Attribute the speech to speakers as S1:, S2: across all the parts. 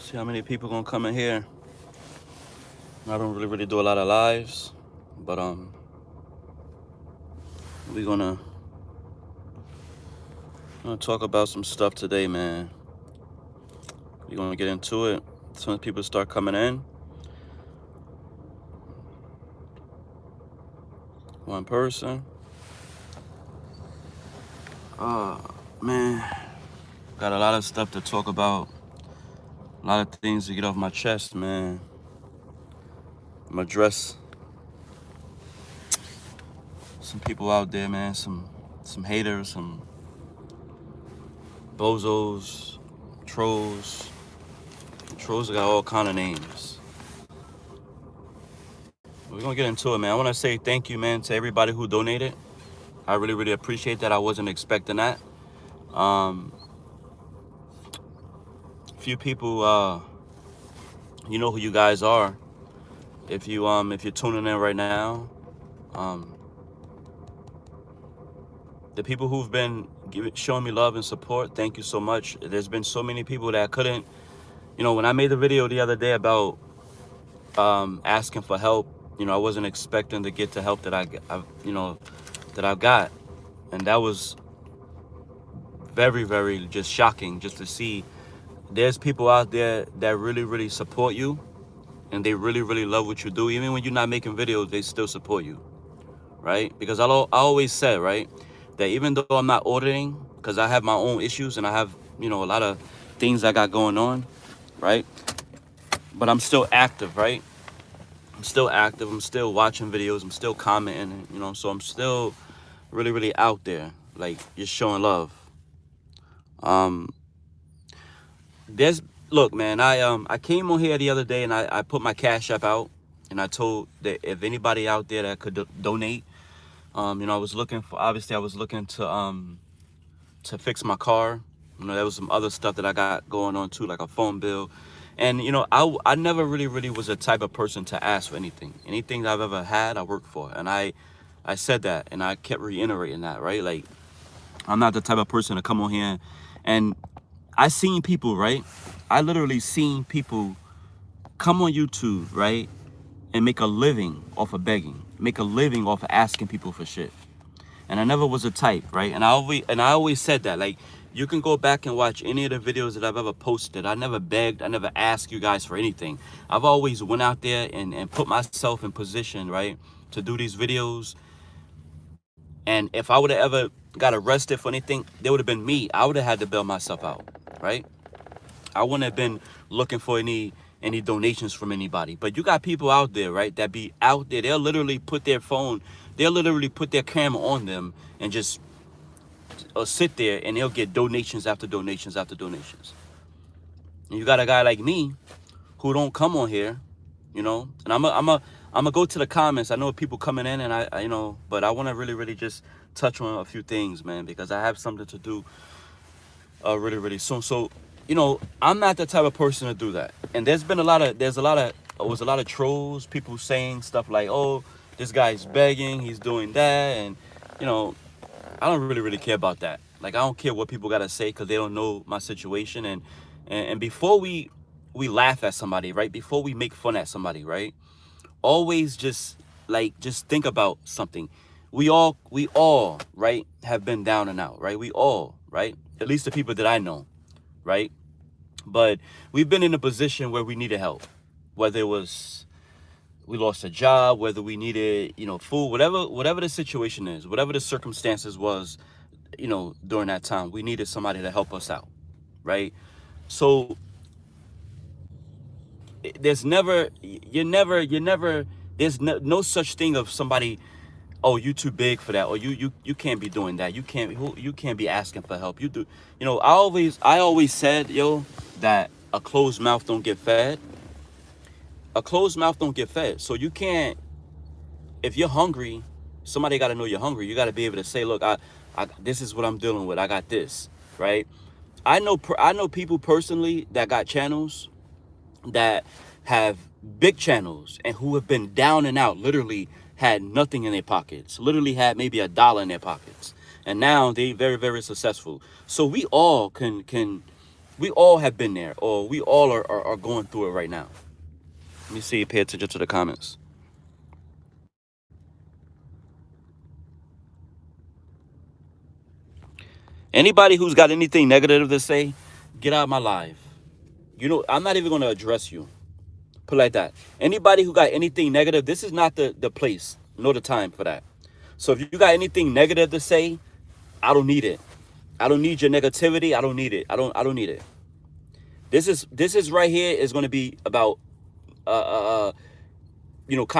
S1: See how many people gonna come in here. I don't really do a lot of lives, but we gonna talk about some stuff today, man. We're gonna get into it. As soon as people start coming in, one person. Uh, man, got a lot of stuff to talk about. A lot of things to get off my chest, man. I'm gonna address some people out there, man. Some haters, some bozos, trolls. Trolls got all kind of names. We're gonna get into it, man. I want to say thank you, man, to everybody who donated. I really appreciate that. I wasn't expecting that. Few people, you know who you guys are. If you're tuning in right now, um, the people who've been showing me love and support, thank you so much. There's been so many people that couldn't, when I made the video the other day about asking for help, I wasn't expecting to get the help that that I've got, and that was very just shocking just to see. There's people out there that really support you, and they really love what you do. Even when you're not making videos, they still support you, right? Because I always said, right, that even though I'm not auditing, because I have my own issues and I have, a lot of things I got going on, right? But I'm still active, right? I'm still active. I'm still watching videos. I'm still commenting, so I'm still really out there, like, just showing love. There's Look, man, I came on here the other day and I put my Cash App out, and I told that if anybody out there that could donate, I was looking to fix my car. There was some other stuff that I got going on too, like a phone bill. And I never really was a type of person to ask for anything that I've ever had, I worked for. And I said that, and I kept reiterating that, right? Like, I'm not the type of person to come on here and I seen people, right? I literally seen people come on YouTube, right, and make a living off of begging, make a living off of asking people for shit. And I never was a type, right? And I always said that, like, you can go back and watch any of the videos that I've ever posted. I never begged. I never asked you guys for anything. I've always went out there and put myself in position, right, to do these videos. And if I would have ever got arrested for anything, there would have been me. I would have had to bail myself out, right? I wouldn't have been looking for any donations from anybody. But you got people out there, right, that be out there. They'll literally put their camera on them and just sit there, and they'll get donations after donations after donations. And you got a guy like me who don't come on here, and I'm gonna go to the comments. I know people coming in, and but I want to really just touch on a few things, man, because I have something to do really soon. So, I'm not the type of person to do that. And there's a lot of trolls, people saying stuff like, oh, this guy's begging, he's doing that. And, I don't really care about that. Like, I don't care what people got to say, because they don't know my situation. And before we laugh at somebody, right, before we make fun at somebody, right, always just think about something. We all, right, have been down and out, right? We all, right? At least the people that I know, right? But we've been in a position where we needed help, whether it was we lost a job, whether we needed, food, whatever the situation is, whatever the circumstances was, during that time, we needed somebody to help us out, right? So there's no such thing of somebody, oh, you too big for that, or you can't be doing that, you can't be asking for help. You do, I always said, that a closed mouth don't get fed. A closed mouth don't get fed. So you can't, if you're hungry, somebody got to know you're hungry. You got to be able to say, look, I this is what I'm dealing with, I got this, right? I know people personally that got channels, that have big channels, and who have been down and out, literally had nothing in their pockets, literally had maybe $1 in their pockets, and now they very successful. So we all can We all have been there, or we all are going through it right now. Let me see. Pay attention to the comments. Anybody who's got anything negative to say, get out of my live. You know, I'm not even going to address you. Put it like that. Anybody who got anything negative, this is not the place nor the time for that. So if you got anything negative to say, I don't need it. I don't need your negativity. I don't need it. I don't need it. This is right here is going to be about kind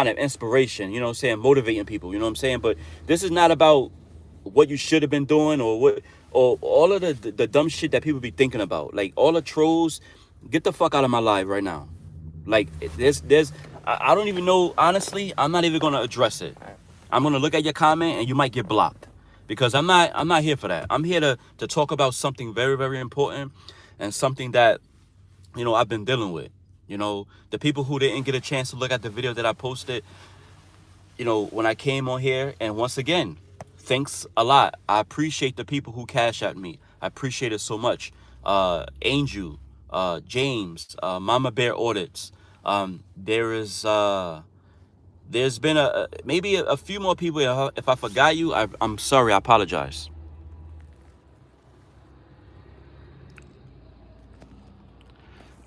S1: of inspiration, you know what I'm saying, motivating people, you know what I'm saying? But this is not about what you should have been doing or all of the dumb shit that people be thinking about. Like all the trolls, get the fuck out of my life right now. Like I don't even know, honestly, I'm not even gonna address it. I'm gonna look at your comment and you might get blocked. Because I'm not here for that. I'm here to talk about something very, very important and something that, I've been dealing with. The people who didn't get a chance to look at the video that I posted, when I came on here, and once again, thanks a lot. I appreciate the people who cash at me. I appreciate it so much. Angel, James, Mama Bear Audits. There's been maybe a few more people. If I forgot you, I'm sorry. I apologize.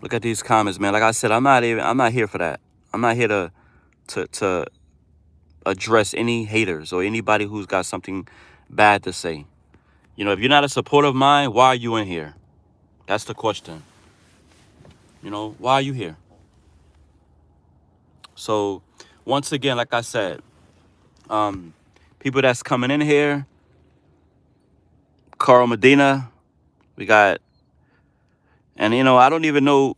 S1: Look at these comments, man. Like I said, I'm not here for that. I'm not here to address any haters or anybody who's got something bad to say. If you're not a supporter of mine, why are you in here? That's the question. Why are you here? So once again, like I said, people that's coming in here, Carl Medina, we got, and I don't even know,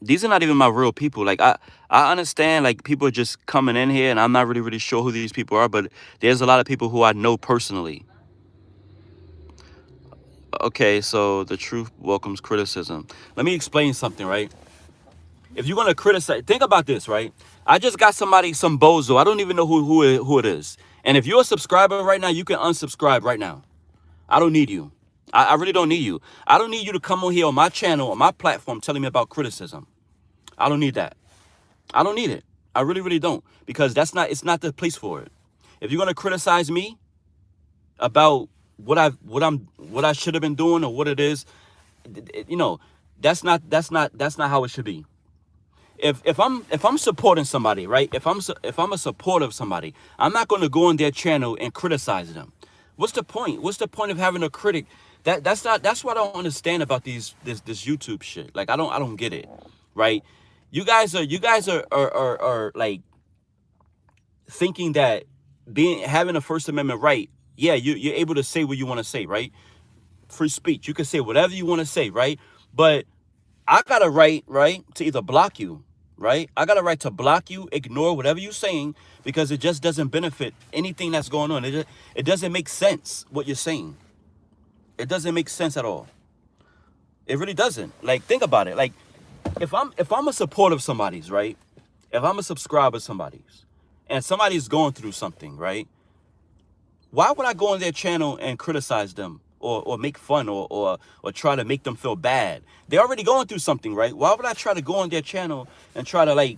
S1: these are not even my real people. Like I understand, like, people are just coming in here and I'm not really sure who these people are, but there's a lot of people who I know personally. Okay, so the truth welcomes criticism. Let me explain something, right? If you're gonna criticize, think about this, right? I just got some bozo. I don't even know who it is. And if you're a subscriber right now, you can unsubscribe right now. I don't need you. I really don't need you. I don't need you to come on here on my channel, on my platform, telling me about criticism. I don't need that. I don't need it. I really don't, because it's not the place for it. If you're gonna criticize me about what I should have been doing or what it is, that's not how it should be. If I'm supporting somebody, right? If I'm a supporter of somebody, I'm not going to go on their channel and criticize them. What's the point? What's the point of having a critic? That's what I don't understand about this YouTube shit. Like I don't get it, right? You guys are like thinking that having a First Amendment right, yeah, you're able to say what you want to say, right? Free speech. You can say whatever you want to say, right? But I got a right, to either block you, right? I got a right to block you, ignore whatever you're saying, because it just doesn't benefit anything that's going on. It doesn't make sense what you're saying. It doesn't make sense at all. It really doesn't. Like, think about it. Like, if I'm a supporter of somebody's, right? If I'm a subscriber of somebody's, and somebody's going through something, right? Why would I go on their channel and criticize them or make fun or try to make them feel bad? They're already going through something, right? Why would I try to go on their channel and try to, like,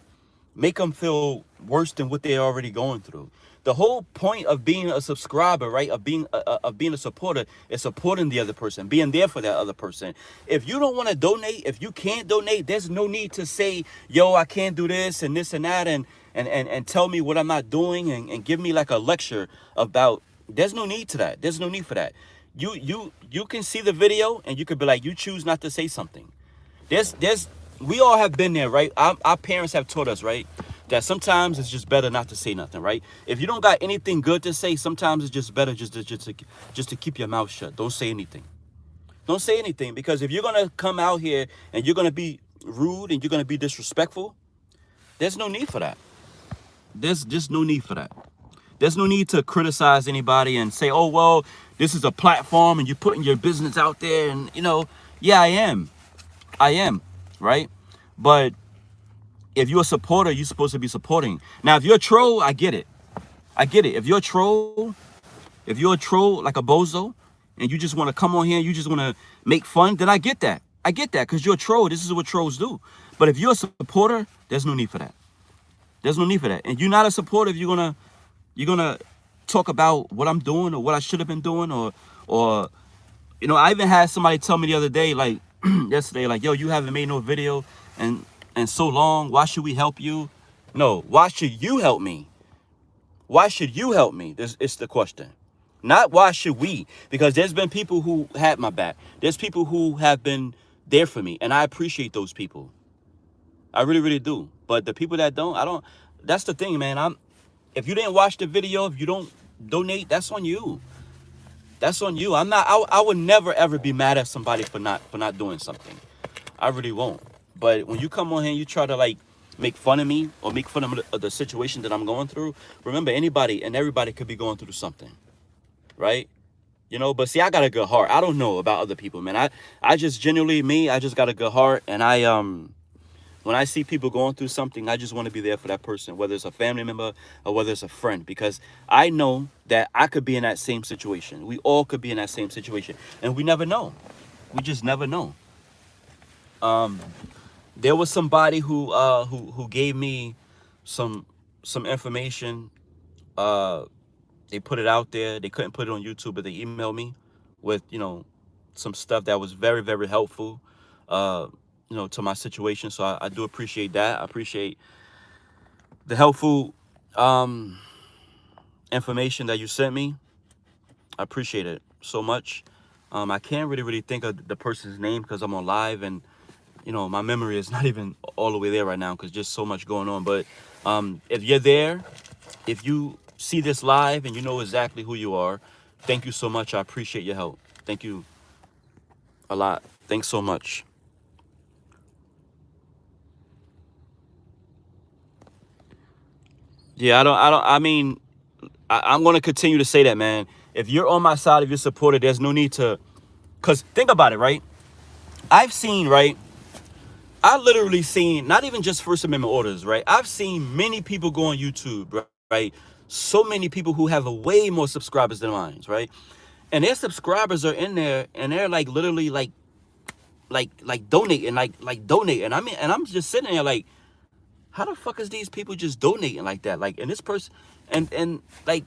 S1: make them feel worse than what they're already going through? The whole point of being a subscriber, right, of being a supporter, is supporting the other person, being there for that other person. If you don't want to donate, if you can't donate, there's no need to say, yo, I can't do this and this and that, and tell me what I'm not doing and give me like a lecture about. There's no need to that. There's no need for that. You can see the video and you could be like, you choose not to say something. We all have been there, right? Our parents have taught us, right, that sometimes it's just better not to say nothing, right? If you don't got anything good to say, sometimes it's just better just to keep your mouth shut. Don't say anything. Don't say anything, because if you're gonna come out here and you're gonna be rude and you're gonna be disrespectful, there's no need for that. There's just no need for that. There's no need to criticize anybody and say, oh, well, this is a platform and you're putting your business out there. And, yeah, I am, right? But if you're a supporter, you're supposed to be supporting. Now, if you're a troll, I get it. If you're a troll like a bozo, and you just want to come on here, you just want to make fun, then I get that. I get that because you're a troll. This is what trolls do. But if you're a supporter, there's no need for that. There's no need for that. And you're not a supporter if you're gonna talk about what I'm doing or what I should have been doing or I even had somebody tell me the other day, like yesterday, like, yo, you haven't made no video and so long. Why should we help you? No, why should you help me? Why should you help me? It's the question. Not why should we? Because there's been people who had my back. There's people who have been there for me, and I appreciate those people. I really, really do. But the people that don't, I don't. That's the thing, man. If you didn't watch the video, if you don't donate, that's on you. That's on you. I would never ever be mad at somebody for not doing something. I really won't. But when you come on here and you try to like make fun of me or make fun of the situation that I'm going through, remember, anybody and everybody could be going through something, right? But see, I got a good heart. I don't know about other people, man. I just genuinely, I just got a good heart, and when I see people going through something, I just want to be there for that person, whether it's a family member or whether it's a friend, because I know that I could be in that same situation. We all could be in that same situation, and we never know. We just never know. There was somebody who gave me some information. They put it out there. They couldn't put it on YouTube, but they emailed me with some stuff that was very, very helpful. To my situation. So I do appreciate that. I appreciate the helpful information that you sent me. I appreciate it so much. I can't really think of the person's name because I'm on live, and my memory is not even all the way there right now because just so much going on. But if you're there, if you see this live and you know exactly who you are, thank you so much. I appreciate your help. Thank you a lot. Thanks so much. Yeah, I'm going to continue to say that, man. If you're on my side, if you're supported, there's no need to, because think about it, right? I literally seen, not even just First Amendment orders, right? I've seen many people go on YouTube, right? So many people who have way more subscribers than mine, right? And their subscribers are in there, and they're like literally like donating, like donating. And I'm just sitting there like, how the fuck is these people just donating like that? Like, and this person, and like,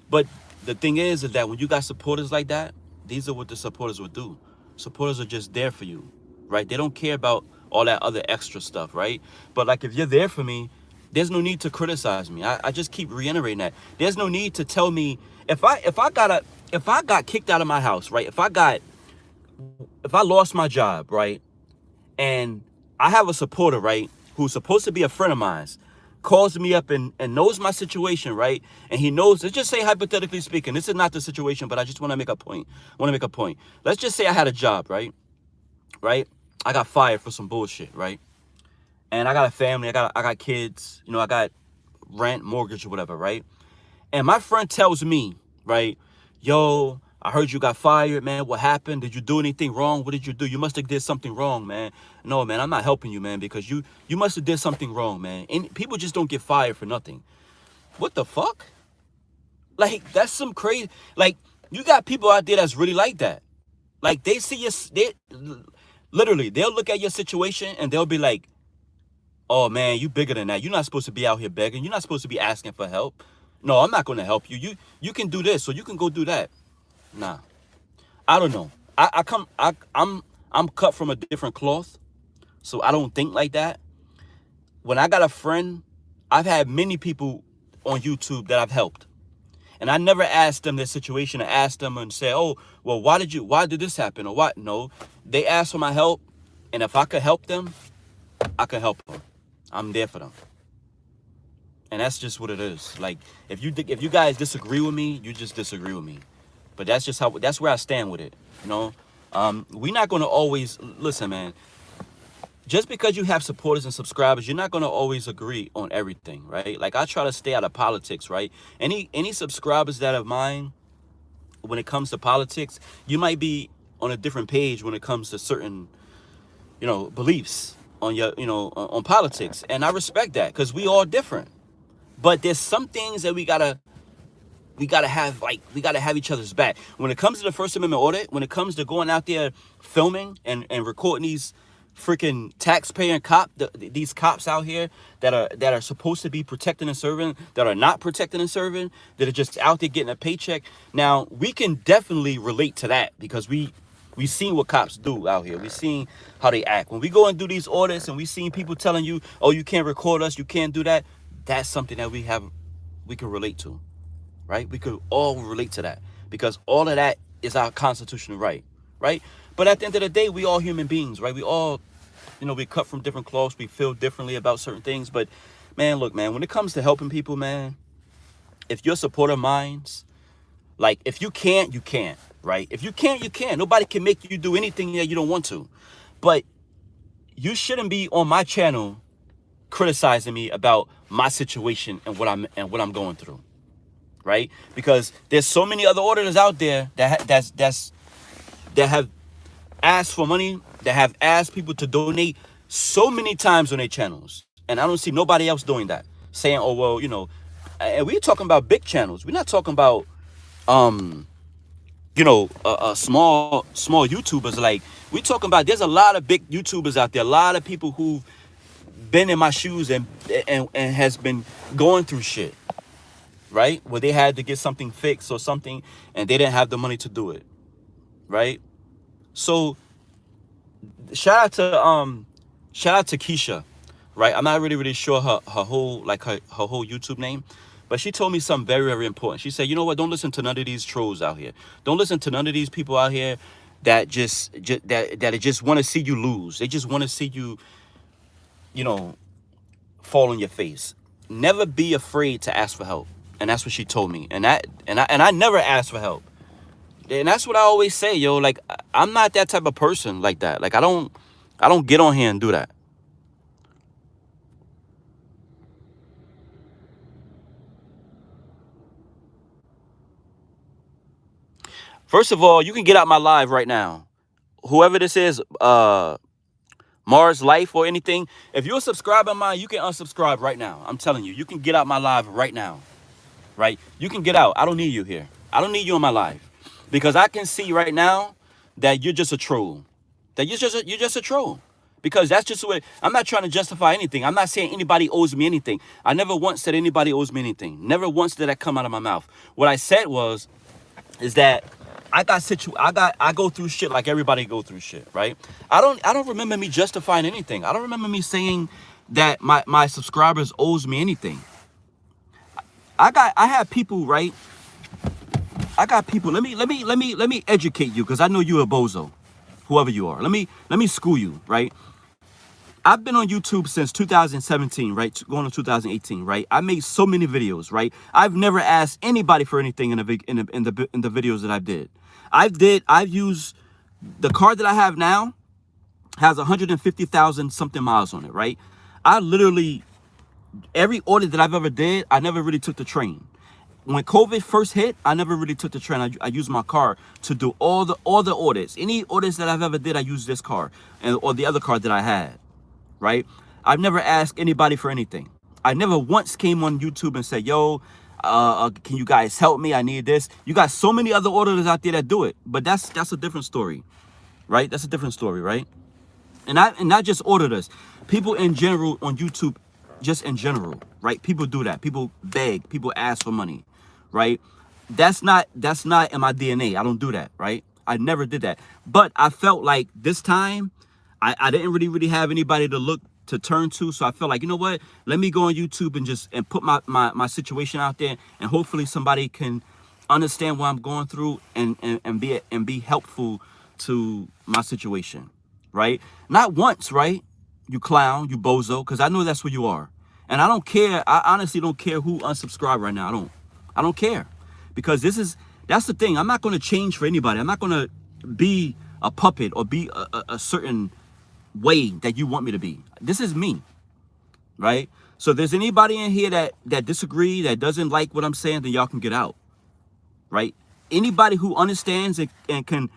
S1: but the thing is that when you got supporters like that, these are what the supporters would do. Supporters are just there for you, right? They don't care about all that other extra stuff, right? But like, if you're there for me, there's no need to criticize me. I just keep reiterating that. There's no need to tell me if I got kicked out of my house, right? If I lost my job, right? And I have a supporter, right, who's supposed to be a friend of mine, calls me up and knows my situation, right? And he knows, let's just say hypothetically speaking, this is not the situation, but I just want to make a point. Let's just say I had a job, right? I got fired for some bullshit, right? And I got a family, I got kids, I got rent, mortgage, or whatever, right? And my friend tells me, right, yo, I heard you got fired, man. What happened? Did you do anything wrong? What did you do? You must have did something wrong, man. No, man, I'm not helping you, man, because you must have did something wrong, man. And people just don't get fired for nothing. What the fuck? Like, that's some crazy, like, you got people out there that's really like that. Like, they see literally, they'll look at your situation and they'll be like, oh, man, you bigger than that. You're not supposed to be out here begging. You're not supposed to be asking for help. No, I'm not going to help you. You can do this, so you can go do that. Nah, I don't know. I'm cut from a different cloth, so I don't think like that. When I got a friend, I've had many people on YouTube that I've helped, and I never asked them their situation. I asked them and say, oh, well, why did this happen, or what? No, they asked for my help, and if I could help them, I could help them. I'm there for them. And that's just what it is. Like, if you guys disagree with me, you just disagree with me. But that's where I stand with it. We're not going to always, listen, man, just because you have supporters and subscribers, you're not going to always agree on everything, right? Like, I try to stay out of politics, right? Any subscribers that of mine, when it comes to politics, you might be on a different page when it comes to certain, beliefs on your, on politics. And I respect that because we all different. But there's some things that we got to we gotta have each other's back. When it comes to the First Amendment audit, when it comes to going out there filming and recording these freaking taxpayer these cops out here that are supposed to be protecting and serving, that are not protecting and serving, that are just out there getting a paycheck. Now we can definitely relate to that because we seen what cops do out here. We seen how they act. When we go and do these audits and we seen people telling you, oh, you can't record us, you can't do that. That's something that we can relate to, right? We could all relate to that because all of that is our constitutional right, right? But at the end of the day, we all human beings, right? We all, we cut from different cloths. We feel differently about certain things. But man, look, man, when it comes to helping people, man, if you're supportive minds, like if you can't, you can't, right? If you can't, you can't. Nobody can make you do anything that you don't want to. But you shouldn't be on my channel criticizing me about my situation and what I'm going through, right? Because there's so many other auditors out there that have asked for money, that have asked people to donate so many times on their channels, and I don't see nobody else doing that, saying, oh well, and we're talking about big channels. We're not talking about small YouTubers. Like, we talking about, there's a lot of big YouTubers out there, a lot of people who've been in my shoes and has been going through shit, right? Where they had to get something fixed or something and they didn't have the money to do it, right? So shout out to Keisha, right? I'm not really sure her whole YouTube name, but she told me something very, very important. She said, you know what? Don't listen to none of these trolls out here. Don't listen to none of these people out here that just want to see you lose. They just want to see you, fall on your face. Never be afraid to ask for help. And that's what she told me. And I never asked for help. And that's what I always say, yo. Like, I'm not that type of person like that. Like, I don't get on here and do that. First of all, you can get out my live right now. Whoever this is, Mars Life or anything, if you're a subscriber of mine, you can unsubscribe right now. I'm telling you, you can get out my live right now, right? You can get out. I don't need you here. I don't need you on my live because I can see right now that you're just a troll. That you're just a troll. Because that's just what, I'm not trying to justify anything. I'm not saying anybody owes me anything. I never once said anybody owes me anything. Never once did that come out of my mouth. What I said is that I go through shit like everybody go through shit, right? I don't remember me justifying anything. I don't remember me saying that my subscribers owes me anything. I have people, right? I got people. Let me educate you, because I know you're a bozo, whoever you are. Let me school you, right? I've been on YouTube since 2017, right? Going to 2018, right? I made so many videos, right? I've never asked anybody for anything in the videos that I did. I've used the car that I have now has 150,000 something miles on it, right? I literally, every audit that I've ever did, I never really took the train. When COVID first hit, I never really took the train. I used my car to do all the audits. Any audits that I've ever did, I used this car or the other car that I had, right? I've never asked anybody for anything. I never once came on YouTube and said, yo, can you guys help me? I need this. You got so many other auditors out there that do it, but that's a different story, right? That's a different story, right? And not just auditors, people in general on YouTube, just in general, right? People do that. People beg, people ask for money, right? That's not in my DNA. I don't do that, right? I never did that. But I felt like this time I didn't really have anybody to turn to, so I felt like, you know what, let me go on YouTube and put my situation out there, and hopefully somebody can understand what I'm going through and be helpful to my situation, right? Not once, right? You clown, you bozo, because I know that's what you are. And I don't care. I honestly don't care who unsubscribe right now. I don't care, because that's the thing. I'm not going to change for anybody. I'm not going to be a puppet or be a certain way that you want me to be. This is me, right? So if there's anybody in here that disagree, that doesn't like what I'm saying, then y'all can get out, right? Anybody who understands and can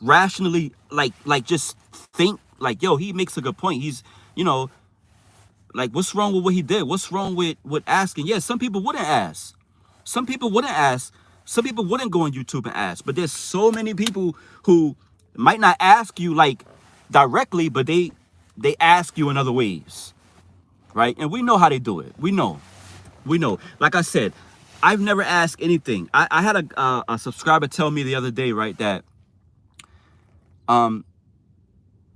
S1: rationally like just think like, yo, he makes a good point. He's, like, what's wrong with what he did? What's wrong with asking? Yeah, some people wouldn't ask, Some people wouldn't ask. Some people wouldn't go on YouTube and ask. But there's so many people who might not ask you like directly, but they ask you in other ways, right? And we know how they do it. We know. Like I said, I've never asked anything. I had a subscriber tell me the other day, right, that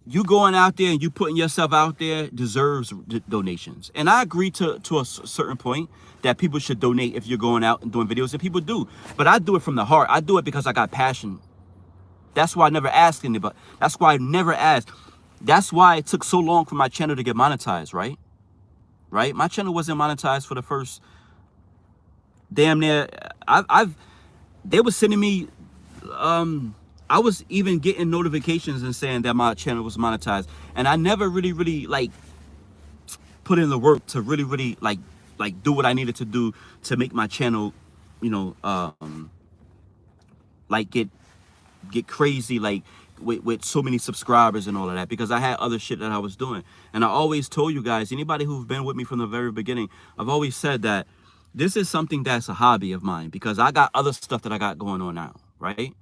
S1: you going out there and you putting yourself out there deserves donations. And I agree to a certain point that people should donate if you're going out and doing videos, and people do. But I do it from the heart. I do it because I got passion. That's why I never asked anybody. That's why I never asked. That's why it took so long for my channel to get monetized, right? Right? My channel wasn't monetized for the first damn near. They were sending me I was even getting notifications and saying that my channel was monetized, and I never really like put in the work to really like do what I needed to do to make my channel, you know, like get crazy, like with so many subscribers and all of that, because I had other shit that I was doing. And I always told you guys, anybody who've been with me from the very beginning, I've always said that this is something that's a hobby of mine, because I got other stuff that I got going on now, right?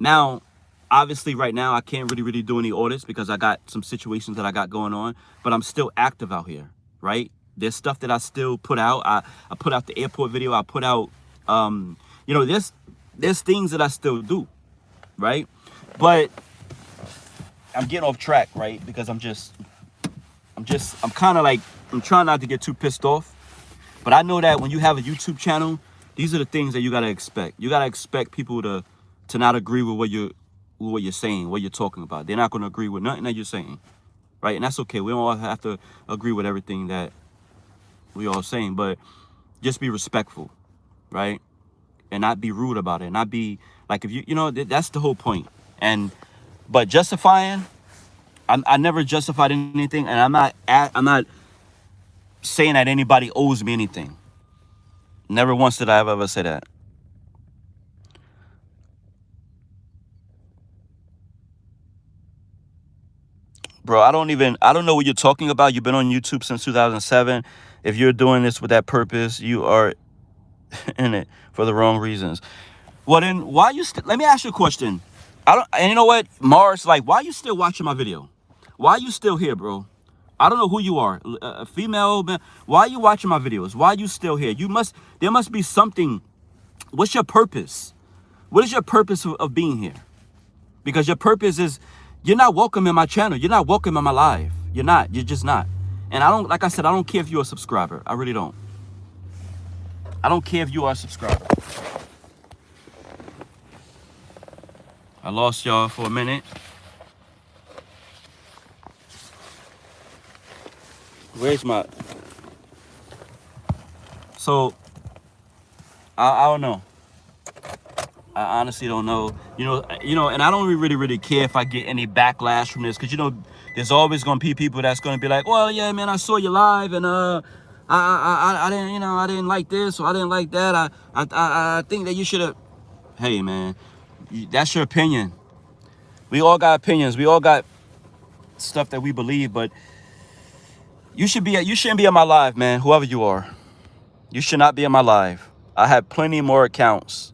S1: Now, obviously right now I can't really do any orders because I got some situations that I got going on, but I'm still active out here, right? There's stuff that I still put out. I put out the airport video. I put out, you know, there's things that I still do, right? But I'm getting off track, right? Because I'm kind of like, I'm trying not to get too pissed off. But I know that when you have a YouTube channel, these are the things that you got to expect. You got to expect people to not agree with what you're saying, what you're talking about. They're not going to agree with nothing that you're saying, right? And that's okay. We don't all have to agree with everything that we all saying, but just be respectful, right? And not be rude about it. Not be like, if you know, that's the whole point. But justifying, I never justified anything, and I'm not saying that anybody owes me anything. Never once did I ever say that. Bro, I don't know what you're talking about. You've been on YouTube since 2007. If you're doing this with that purpose, you are in it for the wrong reasons. Well, then why you let me ask you a question. And you know what, Mars, like, why are you still watching my video? Why are you still here, bro? I don't know who you are, a female, man. Why are you watching my videos? Why are you still here? There must be something. What's your purpose? What is your purpose of being here? Because your purpose is, you're not welcome in my channel. You're not welcome in my life. You're not. You're just not. And I don't, like I said, I don't care if you're a subscriber. I really don't. I don't care if you are a subscriber. I lost y'all for a minute. Where's my... So, I don't know. I honestly don't know. You know, and I don't really care if I get any backlash from this, because, you know, there's always going to be people that's going to be like, well, yeah, man, I saw you live, and I didn't, you know, I didn't like this, or I didn't like that. I think that you should have... Hey, man, that's your opinion. We all got opinions. We all got stuff that we believe, but you shouldn't be in my live, man. Whoever you are, you should not be in my live. I have plenty more accounts.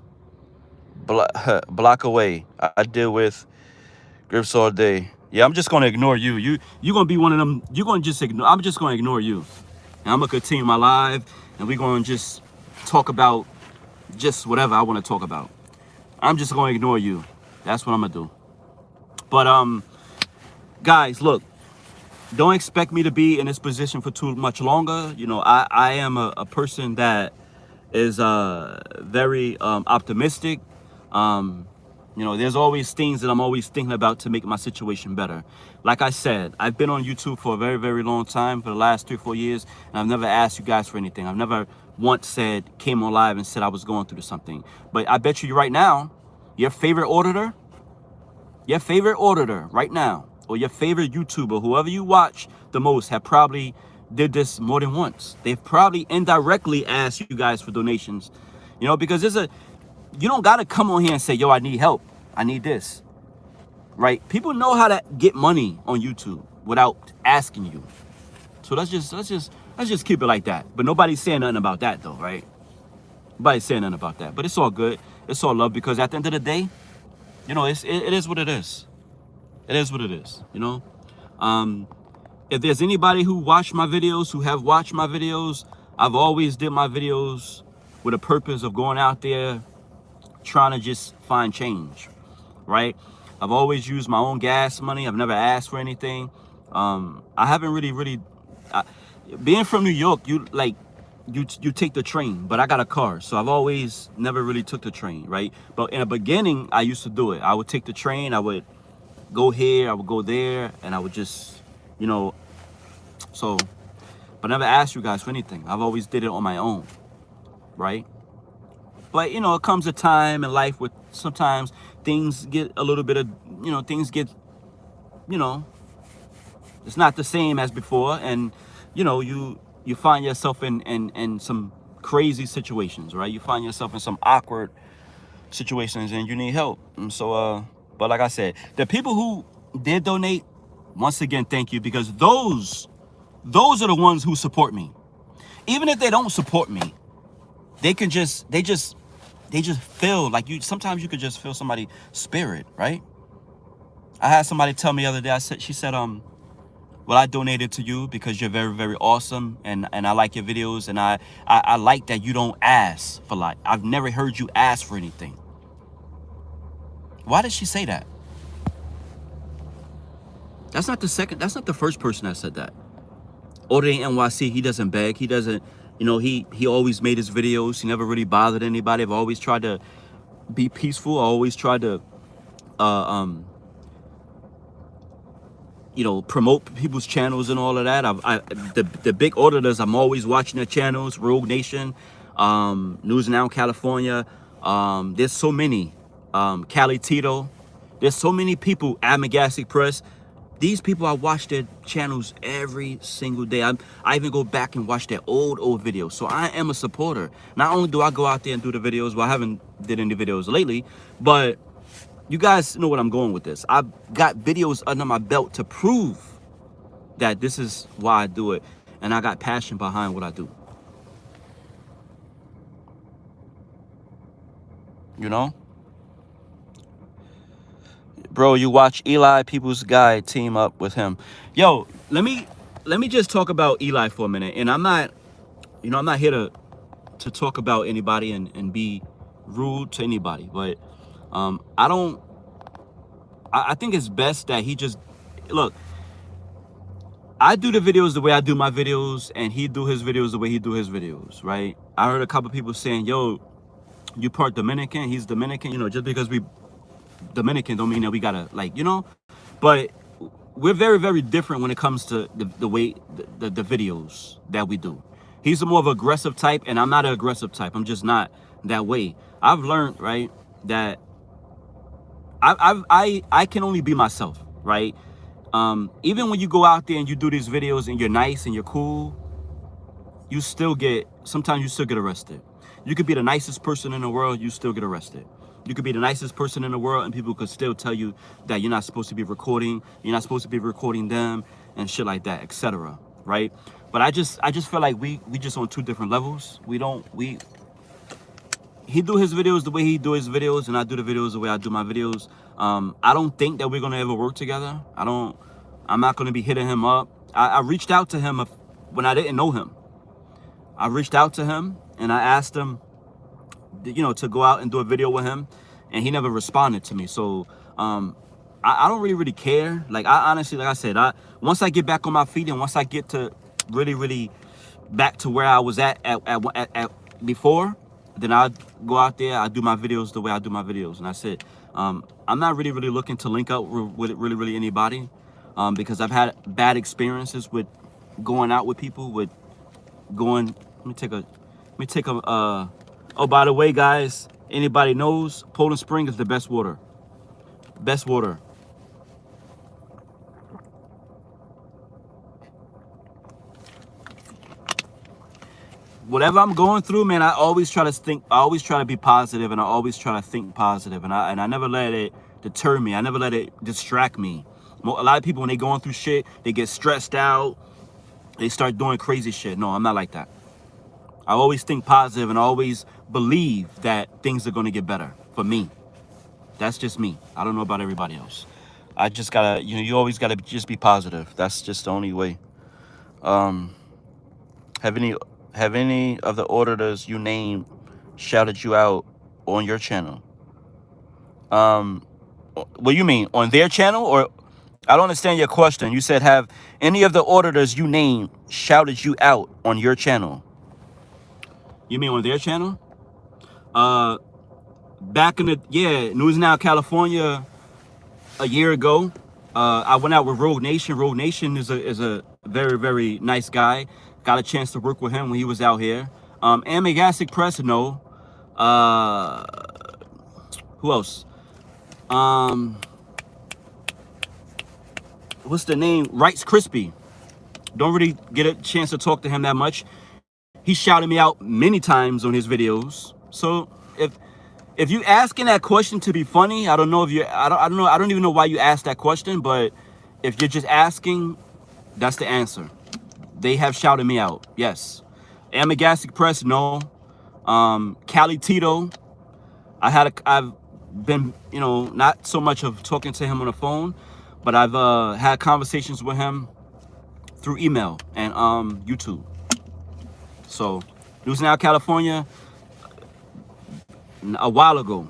S1: Block away. I deal with grips all day. Yeah, I'm just gonna ignore you. You're gonna be one of them. You're gonna just ignore. I'm just gonna ignore you, and I'm gonna continue my live, and we're gonna just talk about just whatever I want to talk about. I'm just gonna ignore you. That's what I'm gonna do. But guys, look. Don't expect me to be in this position for too much longer. You know, I am a person that is very optimistic. You know, there's always things that I'm always thinking about to make my situation better. Like I said, I've been on YouTube for a very long time, for the last 3 or 4 years, and I've never asked you guys for anything. I've never once came on live and said I was going through something. But I bet you right now, your favorite auditor right now, or your favorite YouTuber, whoever you watch the most, have probably did this more than once. They've probably indirectly asked you guys for donations, you know, because you don't got to come on here and say, yo, I need help. I need this, right? People know how to get money on YouTube without asking you. So let's just keep it like that. But nobody's saying nothing about that though, right? Nobody's saying nothing about that. But it's all good. It's all love, because at the end of the day, you know, it is what it is. It is what it is, you know. If there's anybody who watched my videos, who have watched my videos, I've always did my videos with a purpose of going out there trying to just find change, right? I've always used my own gas money. I've never asked for anything. I haven't really being from New York, you take the train, but I got a car, so I've always never really took the train, right? But in the beginning, I used to do it. I would take the train, I would go here, I would go there, and I would just, you know, so, but I never asked you guys for anything. I've always did it on my own, right? But, you know, it comes a time in life where sometimes things get a little bit of, you know, things get, you know, it's not the same as before. And, you know, you find yourself in some crazy situations, right? You find yourself in some awkward situations and you need help. And so, but like I said, the people who did donate, once again, thank you, because those are the ones who support me. Even if they don't support me, they just feel like you. Sometimes you could just feel somebody's spirit, right? I had somebody tell me the other day. She said, well, I donated to you because you're very, very awesome, and I like your videos, and I like that you don't ask for, like, I've never heard you ask for anything. Why did she say that? That's not the first person that said that. Order NYC, he doesn't beg, he doesn't, you know, he always made his videos, he never really bothered anybody. I've always tried to be peaceful. I always tried to you know, promote people's channels and all of that. The big auditors, I'm always watching their channels. Rogue Nation, News Now California. There's so many. Cali Tito. There's so many people. Amagastic Press. These people, I watch their channels every single day. I even go back and watch their old videos. So I am a supporter. Not only do I go out there and do the videos, well, I haven't did any videos lately, but you guys know what I'm going with this. I've got videos under my belt to prove that this is why I do it. And I got passion behind what I do. You know? Bro, you watch Eli People's Guy team up with him. Yo, let me just talk about Eli for a minute. And I'm not, you know, I'm not here to talk about anybody and be rude to anybody. But I think it's best that he just, look, I do the videos the way I do my videos, and he do his videos the way he do his videos, right? I heard a couple people saying, yo, you part Dominican, he's Dominican. You know, just because we Dominican don't mean that we gotta, like, you know, but we're very, very different when it comes to the way the videos that we do. He's a more of an aggressive type, and I'm not an aggressive type. I'm just not that way. I've learned, right, that I can only be myself, right? Even when you go out there and you do these videos and you're nice and you're cool, you still get, sometimes you still get arrested. You could be the nicest person in the world, you still get arrested. You could be the nicest person in the world and people could still tell you that you're not supposed to be recording, you're not supposed to be recording them and shit like that, etc. Right? But I just feel like we just on two different levels. He do his videos the way he do his videos, and I do the videos the way I do my videos. I don't think that we're gonna ever work together. I'm not gonna be hitting him up. I reached out to him when I didn't know him. I reached out to him and I asked him, you know, to go out and do a video with him, and he never responded to me. So I don't really care. Like, I honestly, like I said, once I get back on my feet and once I get to really back to where I was at before, then I go out there, I do my videos the way I do my videos, and that's it. I'm not really looking to link up with really anybody, because I've had bad experiences with going out with people, with going. Let me take a. Oh, by the way, guys, anybody knows Poland Spring is the best water. Best water. Whatever I'm going through, man, I always try to be positive, and I always try to think positive, and I never let it deter me. I never let it distract me. A lot of people, when they going through shit, they get stressed out, they start doing crazy shit. No, I'm not like that. I always think positive, and I always believe that things are going to get better for me. That's just me. I don't know about everybody else. I just gotta, you always gotta just be positive. That's just the only way. Um, have any have any of the auditors you named shouted you out on your channel? Um, what do you mean, on their channel? Or I don't understand your question. You said, have any of the auditors you named shouted you out on your channel? You mean on their channel? Back in the News Now California a year ago, I went out with Rogue Nation. Rogue Nation is a very, very nice guy. Got a chance to work with him when he was out here. Amigastic Press, no. Who else? What's the name? Rice Crispy. Don't really get a chance to talk to him that much. He shouted me out many times on his videos. So if you asking that question to be funny, I don't know if you I don't even know why you asked that question, but if you're just asking, that's the answer. They have shouted me out. Yes. Amigastic Press, no. Cali Tito, I've been, not so much of talking to him on the phone, but I've had conversations with him through email and YouTube. So, News Now California, a while ago,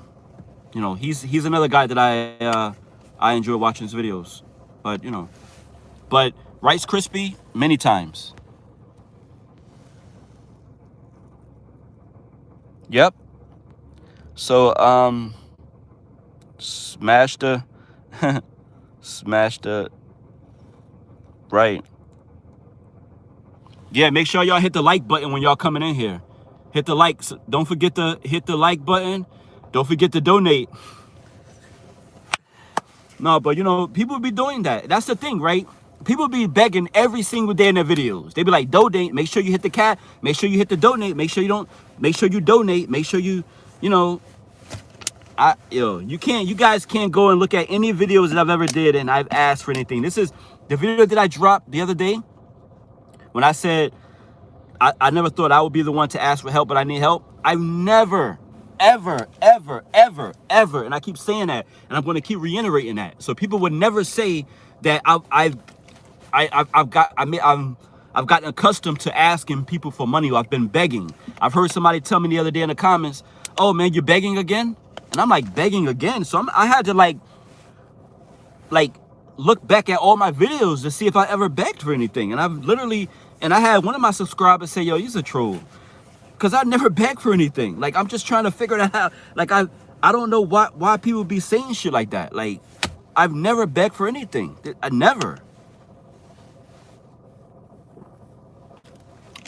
S1: he's another guy that I enjoy watching his videos, but Rice Crispy many times. Yep. So smash the right. Yeah, make sure y'all hit the like button when y'all coming in here. Hit the likes. Don't forget to hit the like button. Don't forget to donate. No, but people be doing that. That's the thing, right? People be begging every single day in their videos. They be like, donate, make sure you hit the cat, make sure you hit the donate, make sure you donate, make sure you you guys can't go and look at any videos that I've ever did and I've asked for anything. This is the video that I dropped the other day when I said I never thought I would be the one to ask for help, but I need help. I've never, ever, ever, ever, ever, and I keep saying that, and I'm going to keep reiterating that, so people would never say that I've gotten accustomed to asking people for money, or I've been begging. I've heard somebody tell me the other day in the comments, "Oh man, you're begging again?" And I'm like, begging again? So I had to like look back at all my videos to see if I ever begged for anything. And I had one of my subscribers say, "Yo, he's a troll," because I never begged for anything. Like, I'm just trying to figure that out. Like, I don't know why people be saying shit like that. Like, I've never begged for anything. I never.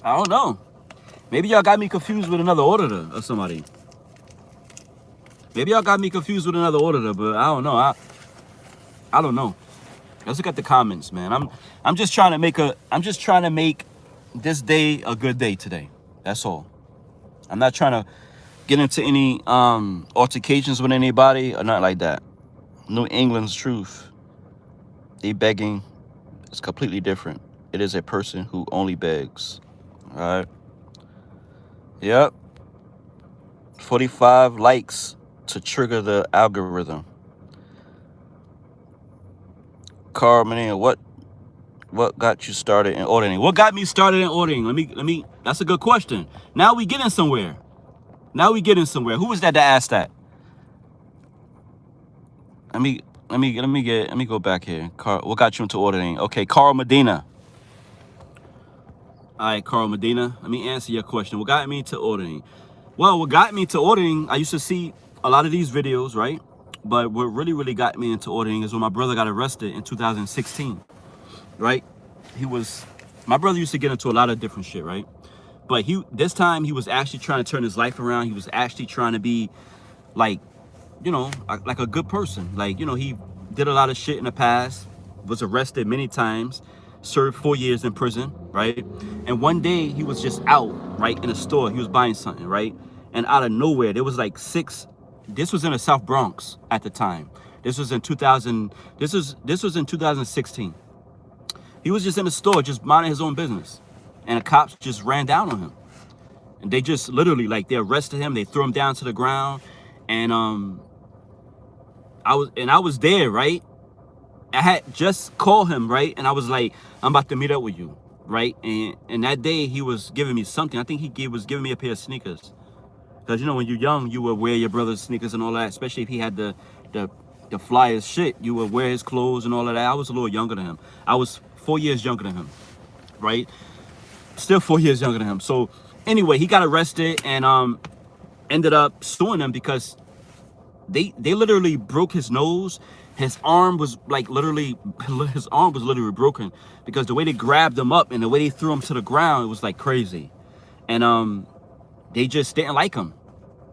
S1: I don't know. Maybe y'all got me confused with another auditor or somebody. Maybe y'all got me confused with another auditor, but I don't know. I don't know. Let's look at the comments, man. I'm just trying to make this day a good day today. That's all. I'm not trying to get into any altercations with anybody or nothing like that. New England's truth. They begging is completely different. It is a person who only begs. All right. Yep. 45 likes to trigger the algorithm. Carl Manina, what got you started in ordering? What got me started in ordering? Let me. That's a good question. Now we getting somewhere. Who was that asked that? Let me go back here. Carl, what got you into ordering? Okay, Carl Medina. All right, Carl Medina. Let me answer your question. What got me into ordering? Well, what got me to ordering, I used to see a lot of these videos, right? But what really got me into ordering is when my brother got arrested in 2016, right? My brother used to get into a lot of different shit, right? But this time he was actually trying to turn his life around. He was actually trying to be like, like a good person. Like, he did a lot of shit in the past, was arrested many times, served 4 years in prison, right? And one day he was just out, right, in a store. He was buying something, right? And out of nowhere, there was like 6. This was in the South Bronx at the time. This was in 2000. This was in 2016. He was just in the store, just minding his own business, and the cops just ran down on him. And they just literally, like, they arrested him. They threw him down to the ground. And I was there, right? I had just called him, right? And I was like, I'm about to meet up with you, right? And that day he was giving me something. I think he was giving me a pair of sneakers. Because, you know, when you're young, you would wear your brother's sneakers and all that, especially if he had the flyest shit. You would wear his clothes and all of that. I was a little younger than him. I was 4 years younger than him, right? Still 4 years younger than him. So anyway, he got arrested and ended up suing them because they literally broke his nose. His arm was like literally broken because the way they grabbed him up and the way they threw him to the ground, it was like crazy. And they just didn't like him.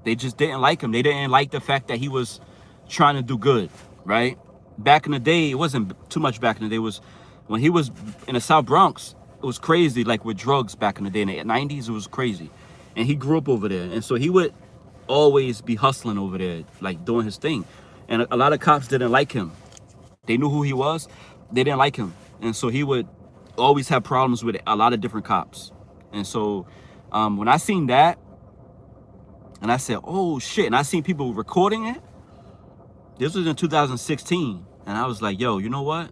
S1: They just didn't like him. They didn't like the fact that he was trying to do good, right? Back in the day, it wasn't too much back in the day. It was when he was in the South Bronx, it was crazy, like with drugs back in the day. In the 90s, it was crazy. And he grew up over there. And so he would always be hustling over there, like doing his thing. And a lot of cops didn't like him. They knew who he was. They didn't like him. And so he would always have problems with a lot of different cops. And so when I seen that, and I said, oh shit, and I seen people recording it. This was in 2016. And I was like, yo, you know what?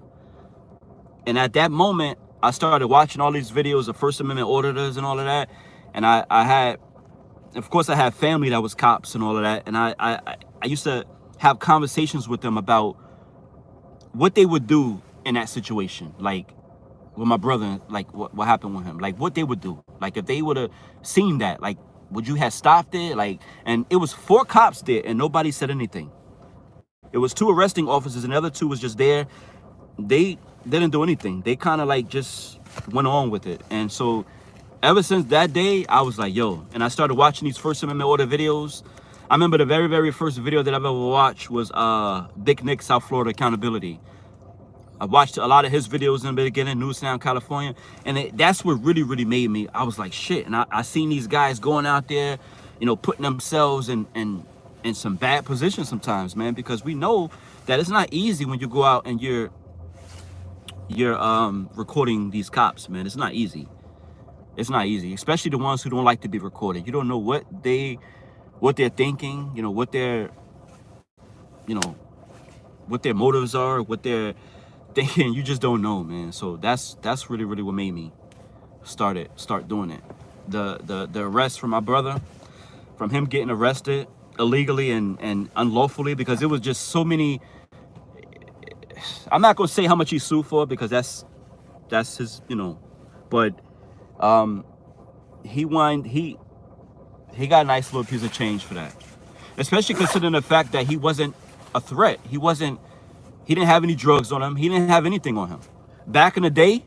S1: And at that moment, I started watching all these videos of First Amendment auditors and all of that. And I had, of course, I had family that was cops and all of that. And I used to have conversations with them about what they would do in that situation. Like with my brother, like what happened with him, like what they would do. Like if they would have seen that, like, would you have stopped it? Like, and it was 4 cops there and nobody said anything. It was 2 arresting officers and the other 2 was just there. They didn't do anything. They kind of like just went on with it. And so ever since that day, I was like, yo, and I started watching these First Amendment order videos. I remember the very, very first video that I've ever watched was Big Nick, South Florida Accountability. I watched a lot of his videos in the beginning, Newtown, California. And that's what really, really made me, I was like, shit. And I seen these guys going out there, you know, putting themselves in some bad positions sometimes, man, because we know that it's not easy when you go out and you're recording these cops, man. It's not easy. It's not easy, especially the ones who don't like to be recorded. You don't know what they're thinking, you know, what their motives are, what they're thinking. You just don't know, man. So that's really, really what made me start doing it. The arrest from my brother, from him getting arrested illegally and unlawfully, because it was just so many. I'm not gonna say how much he sued for because that's his, you know, but he got a nice little piece of change for that, especially considering the fact that he wasn't a threat. He didn't have any drugs on him. He didn't have anything on him. Back in the day,